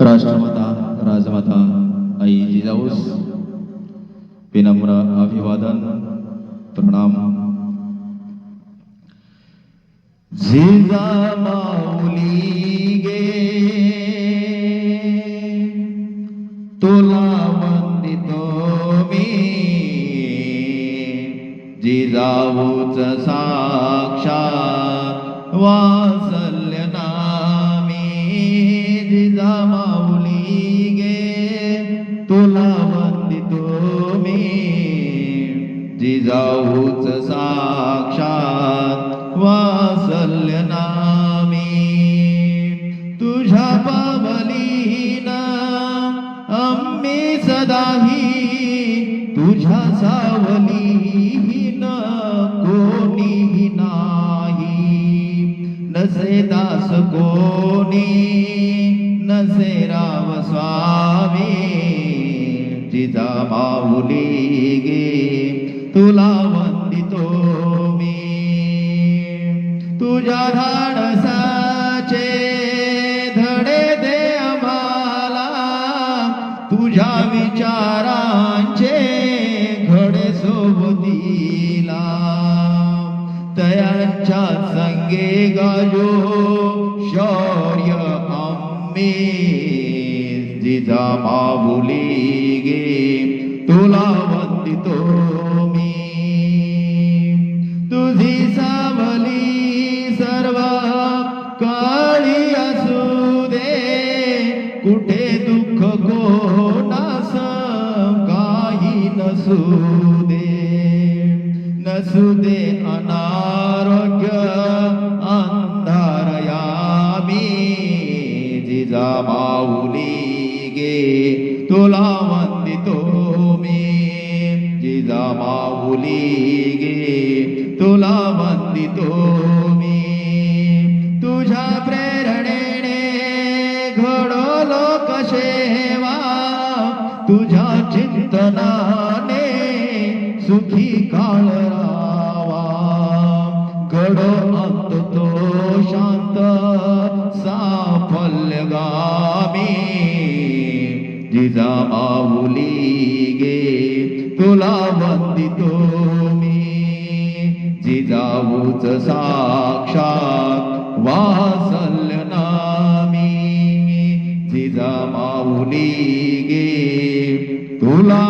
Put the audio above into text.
राष्ट्रमाता राजमाता आई जिजाऊस विनम्र अभिवादन प्रणाम। जिजा माऊली गे तुला वंदितो मी, जिजाऊच साक्षात वात्सल्य नामी। जिजा माऊली गे तुला वंदितो मी, जिजाऊच साक्षात वात्सल्य नामी। तुझ्या पावलीन आम्ही सदाही, तुझ्या सावलीन कोणीही नाही। नसे दास कोणी नसे राव स्वामी, जिजा माऊली गे तुला वंदितो मी। तुझ्या धाडसाचे धडे दे आम्हाला, तुझ्या विचारांचे घडे सोबतीला। तयांच्या संगे गाजो शौर्य आम्ही, जिजा माऊली गे तुला वंदितो मी। तुझी सावली सर्व काळी असू दे, कुठे दुःख कोणास काही नसू दे। नसू दे अनारोग्य अंधार यामी, जिजा माऊली गे तुला वंदितो मी। जिजा माऊली गे तुला वंदितो मी। तुझ्या प्रेरणेने घडो लोकसेवा, तुझ्या चिंतनाने सुखी काळ रावा। घडो अंत तो शांत साफल्यगामी, जिजा माऊली गे तुला वंदितो मी। जिजाऊच साक्षात वात्सल्य नामी, जिजा माऊली गे तुला